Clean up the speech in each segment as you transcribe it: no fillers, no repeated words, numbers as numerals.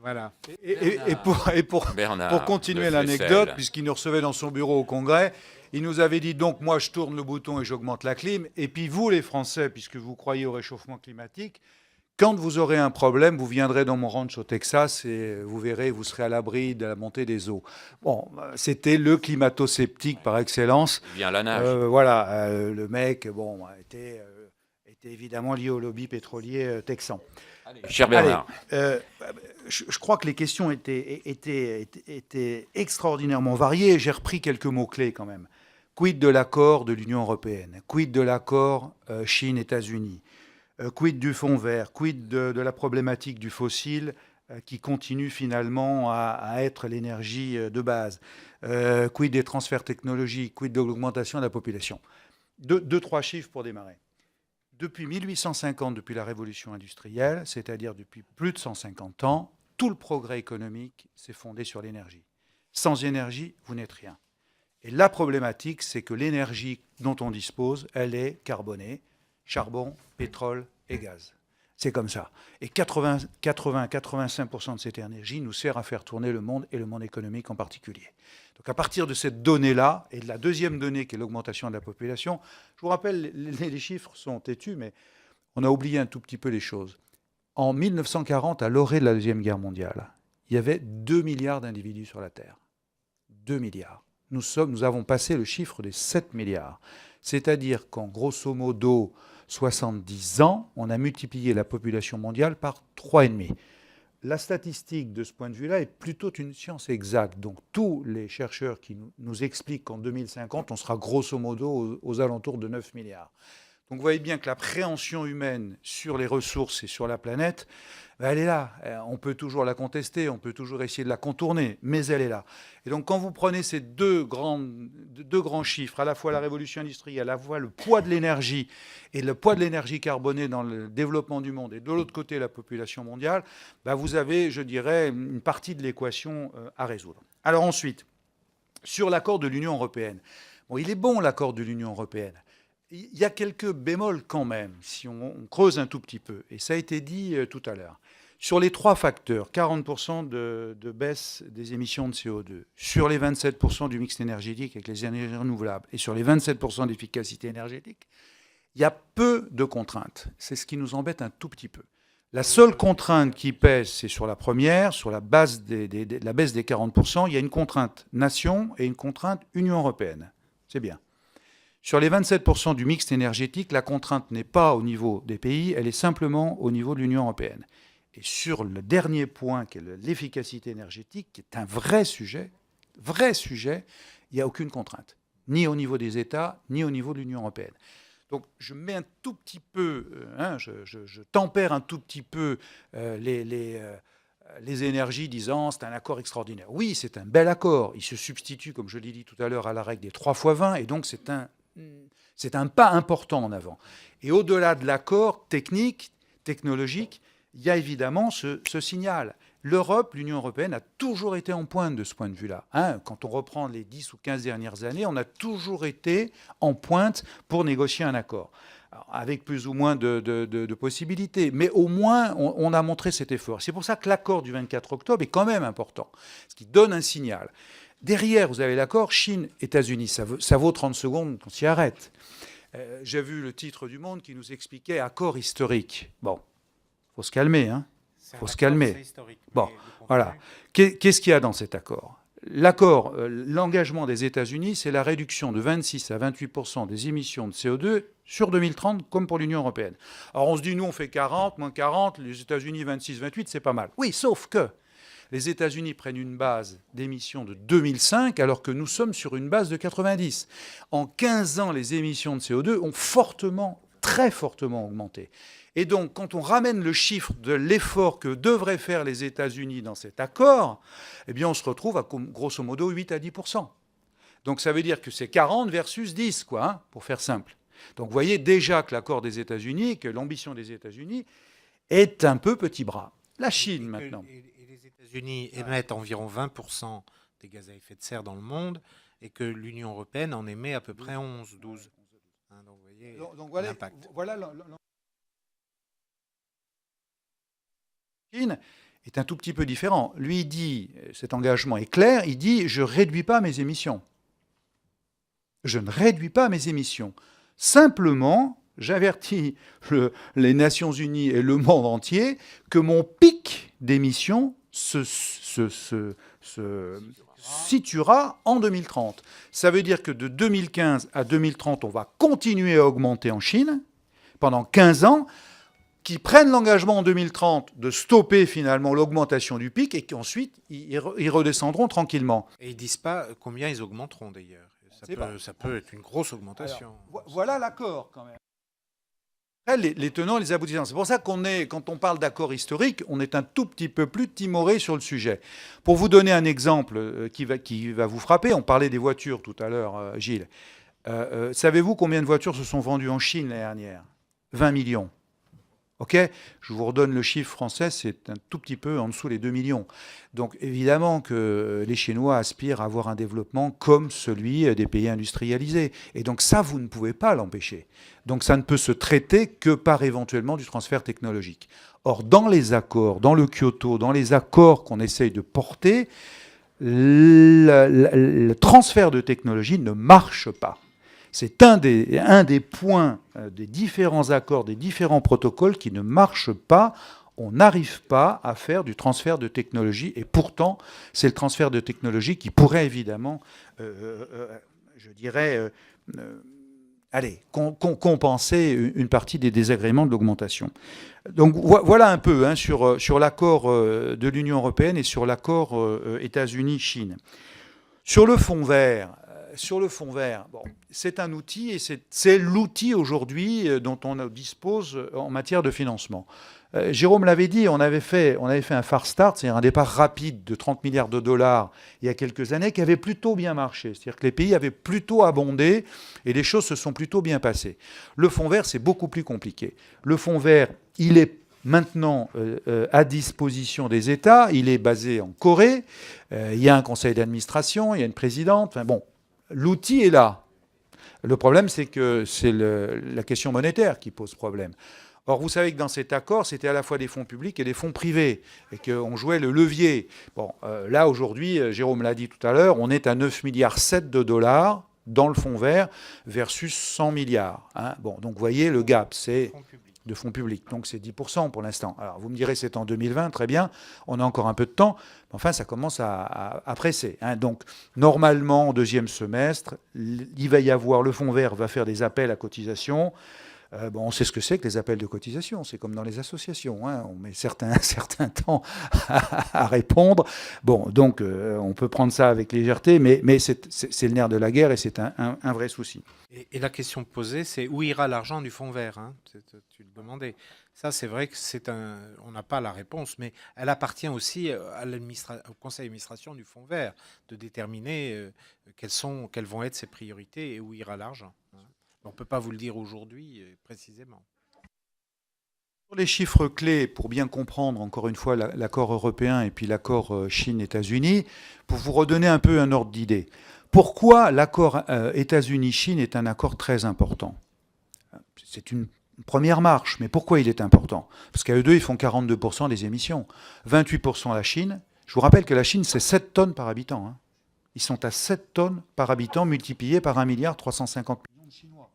Voilà. Pour continuer l'anecdote, puisqu'il nous recevait dans son bureau au Congrès, il nous avait dit donc moi je tourne le bouton et j'augmente la clim, et puis vous les Français, puisque vous croyez au réchauffement climatique, quand vous aurez un problème, vous viendrez dans mon ranch au Texas et vous verrez, vous serez à l'abri de la montée des eaux. Bon, c'était le climato-sceptique par excellence. Il vient à la nage. Voilà, le mec, bon, était évidemment lié au lobby pétrolier texan. Allez, cher Bernard. Je crois que les questions étaient extraordinairement variées. J'ai repris quelques mots-clés quand même. Quid de l'accord de l'Union européenne? Quid de l'accord Chine-États-Unis? Quid du fonds vert? Quid de la problématique du fossile qui continue finalement à être l'énergie de base? Quid des transferts technologiques? Quid de l'augmentation de la population? Deux, trois chiffres pour démarrer. Depuis 1850, depuis la révolution industrielle, c'est-à-dire depuis plus de 150 ans, tout le progrès économique s'est fondé sur l'énergie. Sans énergie, vous n'êtes rien. Et la problématique, c'est que l'énergie dont on dispose, elle est carbonée, charbon, pétrole et gaz. C'est comme ça. Et 80-85% de cette énergie nous sert à faire tourner le monde et le monde économique en particulier. Donc à partir de cette donnée-là, et de la deuxième donnée qui est l'augmentation de la population, je vous rappelle, les chiffres sont têtus, mais on a oublié un tout petit peu les choses. En 1940, à l'orée de la Deuxième Guerre mondiale, il y avait 2 milliards d'individus sur la Terre. 2 milliards. Nous avons passé le chiffre des 7 milliards. C'est-à-dire qu'en grosso modo 70 ans, on a multiplié la population mondiale par 3,5. La statistique, de ce point de vue-là, est plutôt une science exacte. Donc tous les chercheurs qui nous expliquent qu'en 2050, on sera grosso modo aux alentours de 9 milliards. Donc vous voyez bien que la préhension humaine sur les ressources et sur la planète, elle est là. On peut toujours la contester, on peut toujours essayer de la contourner, mais elle est là. Et donc quand vous prenez ces deux grands chiffres, à la fois la révolution industrielle, à la fois le poids de l'énergie et le poids de l'énergie carbonée dans le développement du monde, et de l'autre côté la population mondiale, vous avez, je dirais, une partie de l'équation à résoudre. Alors ensuite, sur l'accord de l'Union européenne. Bon, il est bon l'accord de l'Union européenne. Il y a quelques bémols quand même, si on creuse un tout petit peu, et ça a été dit tout à l'heure. Sur les trois facteurs, 40% de baisse des émissions de CO2, sur les 27% du mix énergétique avec les énergies renouvelables, et sur les 27% d'efficacité énergétique, il y a peu de contraintes. C'est ce qui nous embête un tout petit peu. La seule contrainte qui pèse, c'est sur la première, sur la base la baisse des 40%, il y a une contrainte nation et une contrainte Union européenne. C'est bien. Sur les 27% du mix énergétique, la contrainte n'est pas au niveau des pays, elle est simplement au niveau de l'Union européenne. Et sur le dernier point, qui est l'efficacité énergétique, qui est un vrai sujet, il n'y a aucune contrainte, ni au niveau des États, ni au niveau de l'Union européenne. Donc je mets un tout petit peu, je tempère un tout petit peu les énergies disant c'est un accord extraordinaire. Oui, c'est un bel accord. Il se substitue, comme je l'ai dit tout à l'heure, à la règle des 3x20, et donc c'est un pas important en avant. Et au-delà de l'accord technique, technologique, il y a évidemment ce signal. L'Europe, l'Union européenne, a toujours été en pointe de ce point de vue-là. Quand on reprend les 10 ou 15 dernières années, on a toujours été en pointe pour négocier un accord. Alors, avec plus ou moins de possibilités. Mais au moins, on a montré cet effort. C'est pour ça que l'accord du 24 octobre est quand même important, ce qui donne un signal. Derrière, vous avez l'accord Chine-États-Unis. Ça vaut 30 secondes qu'on s'y arrête. J'ai vu le titre du Monde qui nous expliquait accord historique. Bon, il faut se calmer, hein. Il faut se calmer. Bon, voilà. Qu'est-ce qu'il y a dans cet accord? L'accord, l'engagement des États-Unis, c'est la réduction de 26 à 28% des émissions de CO2 sur 2030, comme pour l'Union européenne. Alors on se dit, nous, on fait 40, moins 40, les États-Unis 26, 28, c'est pas mal. Oui, sauf que les États-Unis prennent une base d'émissions de 2005, alors que nous sommes sur une base de 90. En 15 ans, les émissions de CO2 ont fortement, très fortement augmenté. Et donc, quand on ramène le chiffre de l'effort que devraient faire les États-Unis dans cet accord, eh bien, on se retrouve à grosso modo 8 à 10%. Donc, ça veut dire que c'est 40 versus 10, quoi, pour faire simple. Donc, vous voyez déjà que l'accord des États-Unis, que l'ambition des États-Unis est un peu petit bras. La Chine, maintenant. Et les États-Unis émettent environ 20% des gaz à effet de serre dans le monde, et que l'Union européenne en émet à peu près 11, 12. Donc, vous voyez l'impact. Voilà Chine. est un tout petit peu différent. Lui, il dit, cet engagement est clair, il dit, je ne réduis pas mes émissions. Je ne réduis pas mes émissions. Simplement, j'avertis les Nations Unies et le monde entier que mon pic d'émissions se situera en 2030. Ça veut dire que de 2015 à 2030, on va continuer à augmenter en Chine pendant 15 ans, qui prennent l'engagement en 2030 de stopper finalement l'augmentation du pic et qu'ensuite ils redescendront tranquillement. Et ils ne disent pas combien ils augmenteront d'ailleurs. Ça peut être une grosse augmentation. Alors, voilà l'accord quand même. Après, les tenants et les aboutissants. C'est pour ça quand on parle d'accord historique, on est un tout petit peu plus timoré sur le sujet. Pour vous donner un exemple qui va vous frapper, on parlait des voitures tout à l'heure, Gilles. Savez-vous combien de voitures se sont vendues en Chine l'année dernière ? 20 millions. OK ? Je vous redonne le chiffre français, c'est un tout petit peu en dessous des 2 millions. Donc évidemment que les Chinois aspirent à avoir un développement comme celui des pays industrialisés. Et donc ça, vous ne pouvez pas l'empêcher. Donc ça ne peut se traiter que par éventuellement du transfert technologique. Or, dans les accords, dans le Kyoto, dans les accords qu'on essaye de porter, le transfert de technologie ne marche pas. C'est un des points des différents accords, des différents protocoles qui ne marchent pas. On n'arrive pas à faire du transfert de technologie. Et pourtant, c'est le transfert de technologie qui pourrait évidemment, je dirais, compenser une partie des désagréments de l'augmentation. Donc voilà un peu sur l'accord de l'Union européenne et sur l'accord États-Unis-Chine. Sur le fonds vert, bon, c'est un outil et c'est l'outil aujourd'hui dont on dispose en matière de financement. Jérôme l'avait dit, on avait fait un fast start, c'est-à-dire un départ rapide de 30 milliards de dollars il y a quelques années qui avait plutôt bien marché. C'est-à-dire que les pays avaient plutôt abondé et les choses se sont plutôt bien passées. Le fonds vert, c'est beaucoup plus compliqué. Le fonds vert, il est maintenant à disposition des États. Il est basé en Corée. Il y a un conseil d'administration, il y a une présidente. Enfin bon, l'outil est là. Le problème, c'est que c'est la question monétaire qui pose problème. Or, vous savez que dans cet accord, c'était à la fois des fonds publics et des fonds privés, et qu'on jouait le levier. Bon, là, aujourd'hui, Jérôme l'a dit tout à l'heure, on est à 9,7 milliards de dollars dans le fonds vert versus 100 milliards. Hein. Bon, donc vous voyez, le gap, c'est de fonds publics. Donc c'est 10% pour l'instant. Alors vous me direz c'est en 2020, très bien, on a encore un peu de temps, mais enfin ça commence à presser. Hein. Donc normalement, au deuxième semestre, il va y avoir, le fonds vert va faire des appels à cotisation. Bon, on sait ce que c'est que les appels de cotisation, c'est comme dans les associations, hein. On met un certain temps à répondre. Bon, donc on peut prendre ça avec légèreté, mais c'est le nerf de la guerre et c'est un vrai souci. Et la question posée, c'est où ira l'argent du fonds vert, hein, tu le demandais. Ça, c'est vrai que on n'a pas la réponse, mais elle appartient aussi au conseil d'administration du fonds vert de déterminer quelles vont être ses priorités et où ira l'argent. On ne peut pas vous le dire aujourd'hui précisément. Sur les chiffres clés, pour bien comprendre encore une fois l'accord européen et puis l'accord Chine-États-Unis, pour vous redonner un peu un ordre d'idée. Pourquoi l'accord États-Unis-Chine est un accord très important ? C'est une première marche, mais pourquoi il est important ? Parce qu'à eux deux, ils font 42% des émissions. 28% la Chine. Je vous rappelle que la Chine, c'est 7 tonnes par habitant. Hein. Ils sont à 7 tonnes par habitant multipliés par 1,350 milliard de Chinois.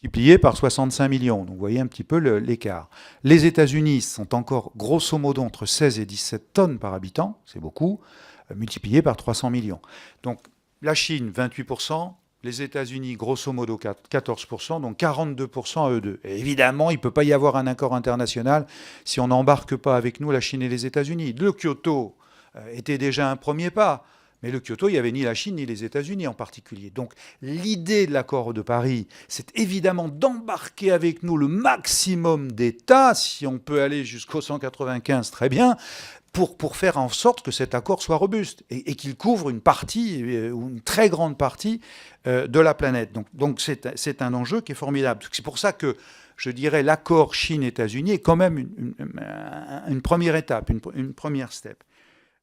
Multiplié par 65 millions. Donc vous voyez un petit peu l'écart. Les États-Unis sont encore grosso modo entre 16 et 17 tonnes par habitant, c'est beaucoup, multiplié par 300 millions. Donc la Chine, 28%, les États-Unis, grosso modo 14%, donc 42% à eux deux. Et évidemment, il ne peut pas y avoir un accord international si on n'embarque pas avec nous la Chine et les États-Unis. Le Kyoto était déjà un premier pas. Mais le Kyoto, il n'y avait ni la Chine ni les États-Unis en particulier. Donc l'idée de l'accord de Paris, c'est évidemment d'embarquer avec nous le maximum d'États, si on peut aller jusqu'au 195, très bien, pour faire en sorte que cet accord soit robuste et qu'il couvre une partie, ou une très grande partie de la planète. Donc c'est un enjeu qui est formidable. C'est pour ça que je dirais l'accord Chine-États-Unis est quand même une première étape, une première step.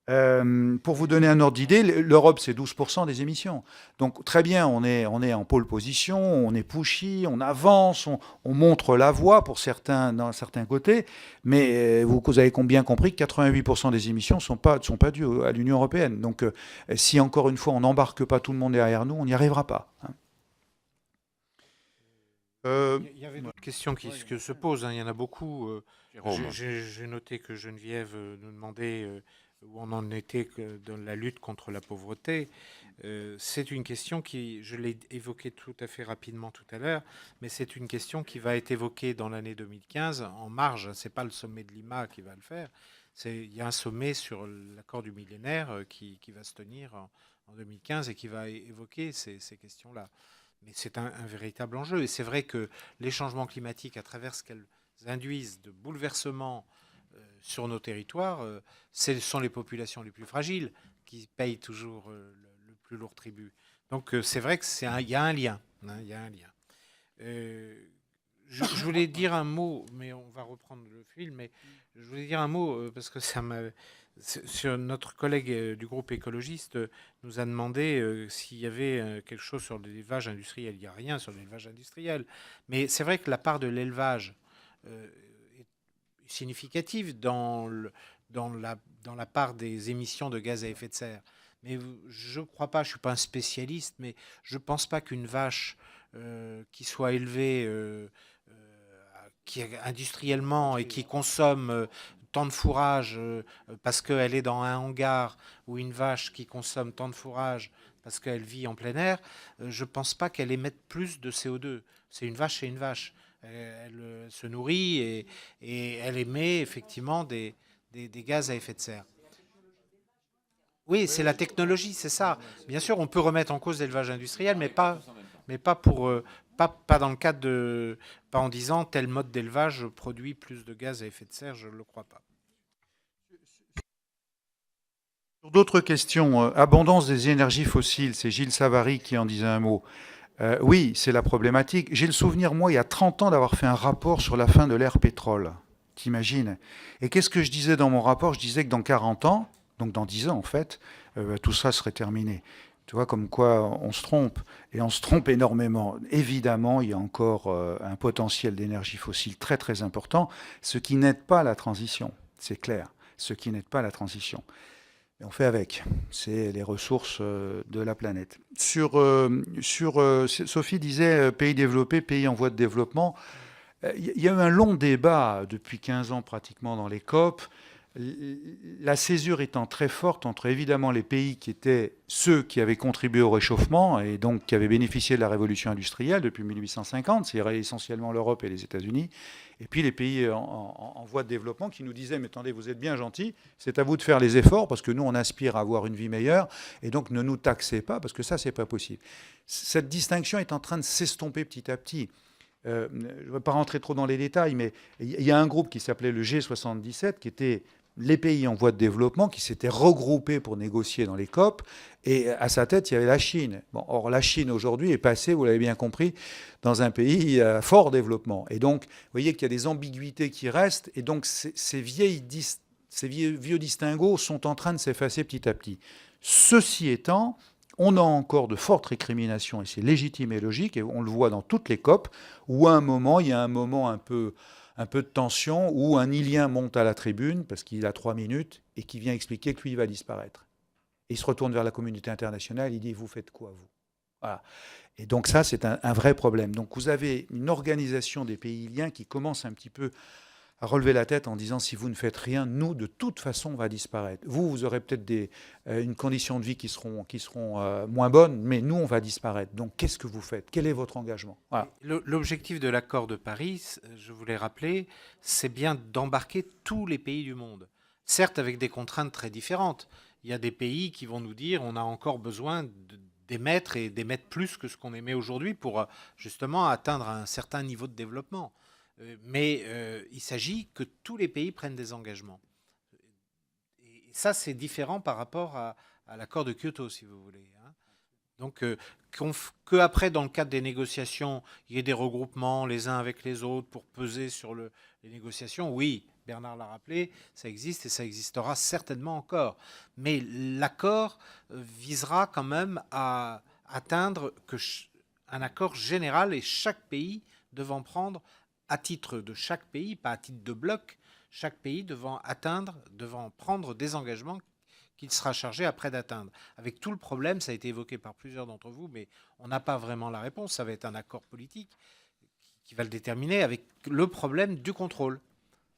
Pour vous donner un ordre d'idée, l'Europe, c'est 12% des émissions. Donc très bien, on est en pole position, on est pushy, on avance, on montre la voie pour certains, dans certains côtés, mais vous avez bien compris que 88% des émissions ne sont pas dues à l'Union européenne. Donc si encore une fois on n'embarque pas tout le monde derrière nous, on n'y arrivera pas. Hein. Il y avait d'autres questions qui se posent, hein, il y en a beaucoup. Jérôme. J'ai noté que Geneviève nous demandait où on en était dans la lutte contre la pauvreté. C'est une question qui, je l'ai évoquée tout à fait rapidement tout à l'heure, mais c'est une question qui va être évoquée dans l'année 2015 en marge. C'est pas le sommet de Lima qui va le faire. Il y a un sommet sur l'accord du millénaire qui va se tenir en 2015 et qui va évoquer ces questions-là. Mais c'est un véritable enjeu. Et c'est vrai que les changements climatiques, à travers ce qu'elles induisent de bouleversements sur nos territoires, ce sont les populations les plus fragiles qui payent toujours le plus lourd tribut. Donc c'est vrai qu'il y a un lien. Hein, il y a un lien. Je voulais dire un mot, mais on va reprendre le fil, mais je voulais dire un mot parce que ça m'a... Sur notre collègue du groupe écologiste nous a demandé s'il y avait quelque chose sur l'élevage industriel. Il n'y a rien sur l'élevage industriel. Mais c'est vrai que la part de l'élevage est significative dans la part des émissions de gaz à effet de serre. Mais je ne crois pas, je ne suis pas un spécialiste, mais je ne pense pas qu'une vache qui soit élevée industriellement et qui consomme tant de fourrage parce qu'elle est dans un hangar, ou une vache qui consomme tant de fourrage parce qu'elle vit en plein air, je ne pense pas qu'elle émette plus de CO2. C'est une vache, c'est une vache. Elle se nourrit et elle émet effectivement des gaz à effet de serre. Oui, c'est la technologie, c'est ça. Bien sûr, on peut remettre en cause l'élevage industriel, mais pas pour pas dans le cadre de pas en disant tel mode d'élevage produit plus de gaz à effet de serre, je ne le crois pas. Sur d'autres questions, abondance des énergies fossiles, c'est Gilles Savary qui en disait un mot. Oui, c'est la problématique. J'ai le souvenir, moi, il y a 30 ans, d'avoir fait un rapport sur la fin de l'ère pétrole. T'imagines? Et qu'est-ce que je disais dans mon rapport? Je disais que dans 40 ans, donc dans 10 ans en fait, tout ça serait terminé. Tu vois, comme quoi on se trompe, et on se trompe énormément. Évidemment, il y a encore un potentiel d'énergie fossile très très important, ce qui n'aide pas la transition, c'est clair, ce qui n'aide pas la transition. Et on fait avec, c'est les ressources de la planète. Sophie disait pays développés, pays en voie de développement. Il y a eu un long débat depuis 15 ans pratiquement dans les COP, la césure étant très forte entre évidemment les pays qui étaient ceux qui avaient contribué au réchauffement et donc qui avaient bénéficié de la révolution industrielle depuis 1850, c'est essentiellement l'Europe et les États-Unis, et puis les pays en voie de développement qui nous disaient mais attendez, vous êtes bien gentils, c'est à vous de faire les efforts parce que nous on aspire à avoir une vie meilleure et donc ne nous taxez pas parce que ça c'est pas possible. Cette distinction est en train de s'estomper petit à petit. Je ne vais pas rentrer trop dans les détails, mais il y a un groupe qui s'appelait le G77 qui était les pays en voie de développement qui s'étaient regroupés pour négocier dans les COP, et à sa tête, il y avait la Chine. Bon, or, la Chine aujourd'hui est passée, vous l'avez bien compris, dans un pays à fort développement. Et donc, vous voyez qu'il y a des ambiguïtés qui restent, et donc ces vieux distinguos sont en train de s'effacer petit à petit. Ceci étant, on a encore de fortes récriminations, et c'est légitime et logique, et on le voit dans toutes les COP, où à un moment, il y a un moment un peu de tension, où un Ilien monte à la tribune, parce qu'il a 3 minutes, et qui vient expliquer que lui, il va disparaître. Et il se retourne vers la communauté internationale, il dit, vous faites quoi, vous? Voilà. Et donc ça, c'est un vrai problème. Donc vous avez une organisation des pays iliens qui commence un petit peu à relever la tête en disant, si vous ne faites rien, nous, de toute façon, on va disparaître. Vous aurez peut-être une condition de vie qui seront moins bonnes, mais nous, on va disparaître. Donc, qu'est-ce que vous faites? Quel est votre engagement? Voilà. L'objectif de l'accord de Paris, je voulais rappeler, c'est bien d'embarquer tous les pays du monde. Certes, avec des contraintes très différentes. Il y a des pays qui vont nous dire, on a encore besoin d'émettre et d'émettre plus que ce qu'on émet aujourd'hui pour justement atteindre un certain niveau de développement. Mais il s'agit que tous les pays prennent des engagements. Et ça, c'est différent par rapport à l'accord de Kyoto, si vous voulez. Hein. Donc, qu'après, dans le cadre des négociations, il y ait des regroupements les uns avec les autres pour peser sur les négociations, oui, Bernard l'a rappelé, ça existe et ça existera certainement encore. Mais l'accord visera quand même à atteindre un accord général et chaque pays devant prendre, à titre de chaque pays, pas à titre de bloc, chaque pays devant prendre des engagements qu'il sera chargé après d'atteindre. Avec tout le problème, ça a été évoqué par plusieurs d'entre vous, mais on n'a pas vraiment la réponse. Ça va être un accord politique qui va le déterminer avec le problème du contrôle,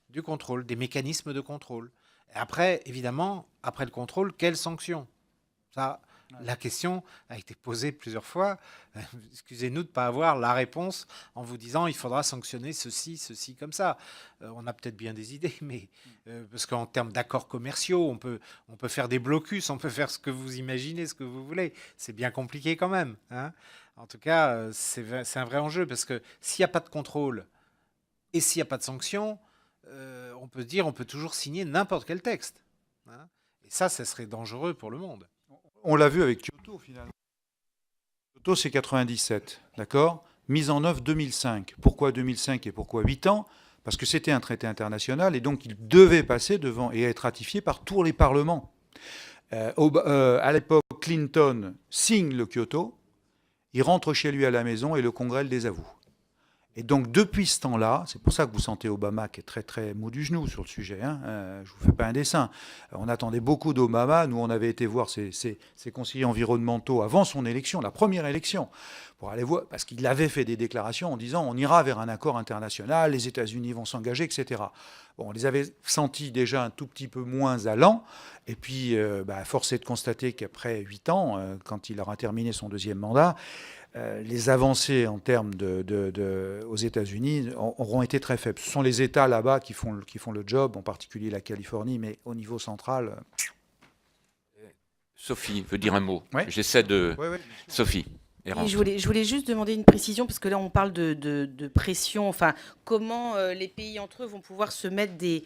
des mécanismes de contrôle. Et après, évidemment, après le contrôle, quelles sanctions? Ça, la question a été posée plusieurs fois. Excusez-nous de ne pas avoir la réponse en vous disant il faudra sanctionner ceci, comme ça. On a peut-être bien des idées, mais parce qu'en termes d'accords commerciaux, on peut faire des blocus, on peut faire ce que vous imaginez, ce que vous voulez. C'est bien compliqué quand même, hein. En tout cas, c'est un vrai enjeu parce que s'il n'y a pas de contrôle et s'il n'y a pas de sanctions, on peut se dire on peut toujours signer n'importe quel texte, hein. Et ça serait dangereux pour le monde. On l'a vu avec Kyoto, finalement. Kyoto, c'est 97, d'accord? Mise en œuvre 2005. Pourquoi 2005 et pourquoi 8 ans? Parce que c'était un traité international et donc il devait passer devant et être ratifié par tous les parlements. À l'époque, Clinton signe le Kyoto, il rentre chez lui à la maison et le Congrès le désavoue. Et donc, depuis ce temps-là, c'est pour ça que vous sentez Obama qui est très, très mou du genou sur le sujet, hein. Je ne vous fais pas un dessin. On attendait beaucoup d'Obama. Nous, on avait été voir ses conseillers environnementaux avant son élection, la première élection, pour aller voir, parce qu'il avait fait des déclarations en disant on ira vers un accord international, les États-Unis vont s'engager, etc. Bon, on les avait sentis déjà un tout petit peu moins allants. Et puis, force est de constater qu'après 8 ans, quand il aura terminé son deuxième mandat, les avancées en termes aux États-Unis auront été très faibles. Ce sont les États là-bas qui font le job, en particulier la Californie, mais au niveau central. Sophie veut dire un mot. Ouais. J'essaie de. Ouais. Sophie. Et je voulais juste demander une précision, parce que là, on parle de pression. Enfin, comment les pays entre eux vont pouvoir se mettre des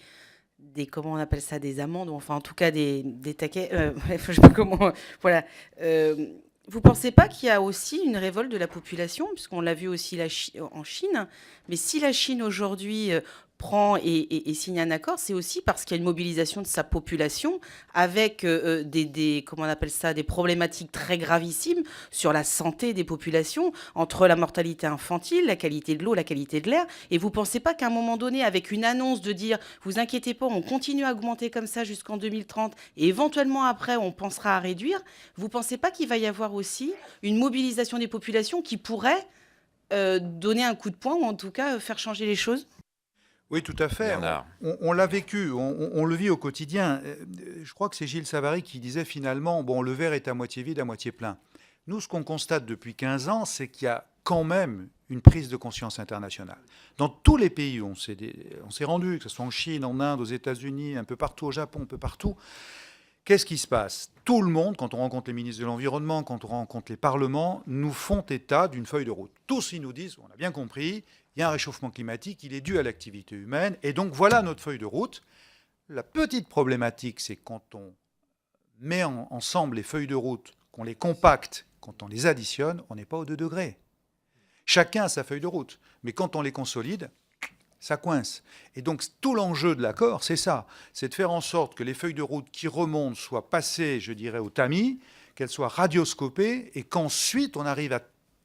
comment on appelle ça, des amendes, ou enfin, en tout cas, des taquets. Je sais pas comment. Voilà. Vous ne pensez pas qu'il y a aussi une révolte de la population, puisqu'on l'a vu aussi en Chine, mais si la Chine aujourd'hui prend et signe un accord, c'est aussi parce qu'il y a une mobilisation de sa population avec comment on appelle ça, des problématiques très gravissimes sur la santé des populations, entre la mortalité infantile, la qualité de l'eau, la qualité de l'air. Et vous ne pensez pas qu'à un moment donné, avec une annonce de dire « vous inquiétez pas, on continue à augmenter comme ça jusqu'en 2030 et éventuellement après, on pensera à réduire », vous ne pensez pas qu'il va y avoir aussi une mobilisation des populations qui pourrait donner un coup de poing ou en tout cas faire changer les choses? Oui, tout à fait. On l'a vécu, on le vit au quotidien. Je crois que c'est Gilles Savary qui disait finalement, bon, le verre est à moitié vide, à moitié plein. Nous, ce qu'on constate depuis 15 ans, c'est qu'il y a quand même une prise de conscience internationale. Dans tous les pays où on s'est rendu, que ce soit en Chine, en Inde, aux États-Unis, un peu partout au Japon, un peu partout, qu'est-ce qui se passe? Tout le monde, quand on rencontre les ministres de l'Environnement, quand on rencontre les parlements, nous font état d'une feuille de route. Tous, ils nous disent, on a bien compris, il y a un réchauffement climatique, il est dû à l'activité humaine, et donc voilà notre feuille de route. La petite problématique, c'est quand on met ensemble les feuilles de route, qu'on les compacte, quand on les additionne, on n'est pas aux 2 degrés. Chacun a sa feuille de route, mais quand on les consolide, ça coince. Et donc tout l'enjeu de l'accord, c'est ça, c'est de faire en sorte que les feuilles de route qui remontent soient passées, je dirais, au tamis, qu'elles soient radioscopées, et qu'ensuite on arrive à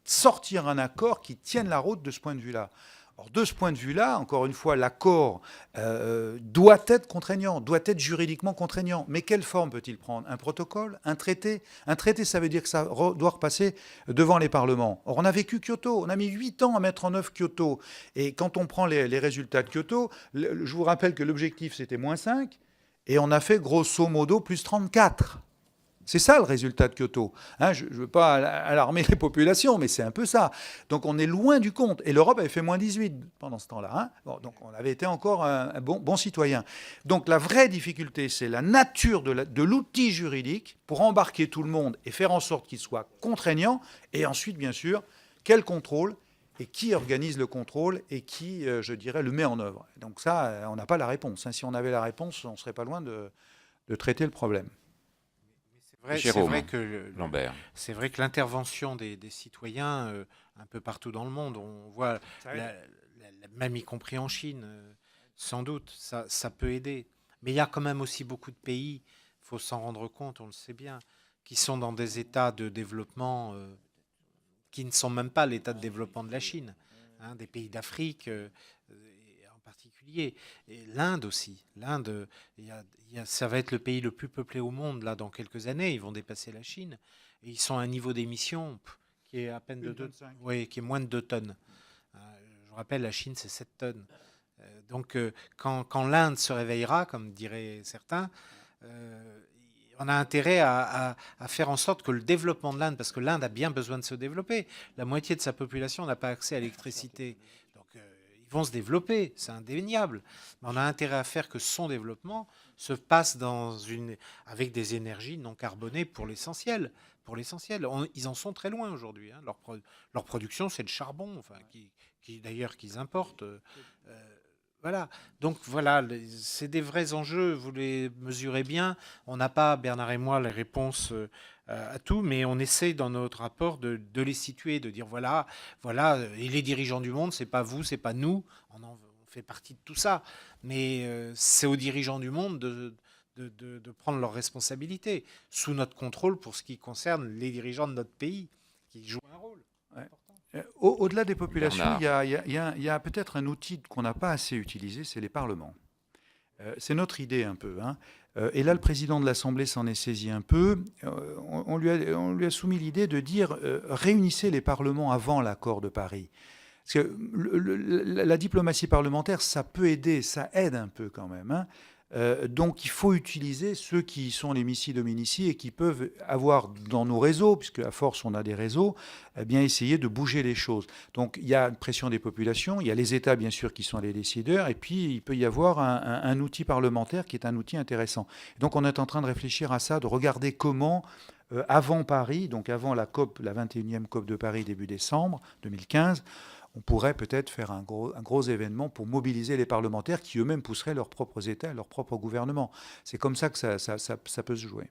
sortir un accord qui tienne la route de ce point de vue-là. Or, de ce point de vue-là, encore une fois, l'accord doit être contraignant, doit être juridiquement contraignant. Mais quelle forme peut-il prendre? Un protocole? Un traité? Un traité, ça veut dire que ça doit repasser devant les parlements. Or, on a vécu Kyoto, on a mis 8 ans à mettre en œuvre Kyoto. Et quand on prend les résultats de Kyoto, je vous rappelle que l'objectif, c'était -5, et on a fait grosso modo +34. C'est ça le résultat de Kyoto. Hein, je ne veux pas alarmer les populations, mais c'est un peu ça. Donc on est loin du compte. Et l'Europe avait fait -18 pendant ce temps-là. Hein. Bon, donc on avait été encore un bon citoyen. Donc la vraie difficulté, c'est la nature de l'outil juridique pour embarquer tout le monde et faire en sorte qu'il soit contraignant. Et ensuite, bien sûr, quel contrôle et qui organise le contrôle et qui, je dirais, le met en œuvre. Donc ça, on n'a pas la réponse. Hein. Si on avait la réponse, on ne serait pas loin de traiter le problème. Jérôme Lambert. C'est vrai que l'intervention des citoyens un peu partout dans le monde, on voit, même y compris en Chine, Sans doute, ça peut aider. Mais il y a quand même aussi beaucoup de pays, il faut s'en rendre compte, on le sait bien, qui sont dans des états de développement qui ne sont même pas l'état de développement de la Chine, hein, des pays d'Afrique en particulier, et l'Inde aussi. L'Inde, ça va être le pays le plus peuplé au monde là dans quelques années. Ils vont dépasser la Chine et ils sont à un niveau d'émission qui est à peine de 2, oui, qui est moins de 2 tonnes. Je vous rappelle, la Chine c'est 7 tonnes. Donc quand l'Inde se réveillera, comme diraient certains, on a intérêt à faire en sorte que le développement de l'Inde, parce que l'Inde a bien besoin de se développer, la moitié de sa population n'a pas accès à l'électricité. Donc ils vont se développer, c'est indéniable. Mais on a intérêt à faire que son développement se passe avec des énergies non carbonées pour l'essentiel. Ils en sont très loin aujourd'hui. Hein. Leur production, c'est le charbon, enfin, d'ailleurs qu'ils importent. Voilà, donc voilà, c'est des vrais enjeux, vous les mesurez bien. On n'a pas, Bernard et moi, les réponses à tout, mais on essaie dans notre rapport de les situer, de dire voilà, et les dirigeants du monde, c'est pas vous, c'est pas nous, on fait partie de tout ça, mais c'est aux dirigeants du monde de prendre leurs responsabilités, sous notre contrôle pour ce qui concerne les dirigeants de notre pays, qui jouent un rôle. Ouais. Au-delà des populations, Bernard. il y a peut-être un outil qu'on n'a pas assez utilisé, c'est les parlements. C'est notre idée un peu. Hein. Et là, le président de l'Assemblée s'en est saisi un peu. On lui a soumis l'idée de dire réunissez les parlements avant l'accord de Paris. Parce que la diplomatie parlementaire, ça peut aider, ça aide un peu quand même. Hein. Donc il faut utiliser ceux qui sont les missi dominici et qui peuvent avoir dans nos réseaux, puisque à force on a des réseaux, bien essayer de bouger les choses. Donc il y a une pression des populations, il y a les États bien sûr qui sont les décideurs, et puis il peut y avoir un outil parlementaire qui est un outil intéressant. Donc on est en train de réfléchir à ça, de regarder comment avant Paris, donc avant la COP, la 21e COP de Paris début décembre 2015, on pourrait peut-être faire un gros événement pour mobiliser les parlementaires qui eux-mêmes pousseraient leurs propres États, leurs propres gouvernements. C'est comme ça que ça peut se jouer.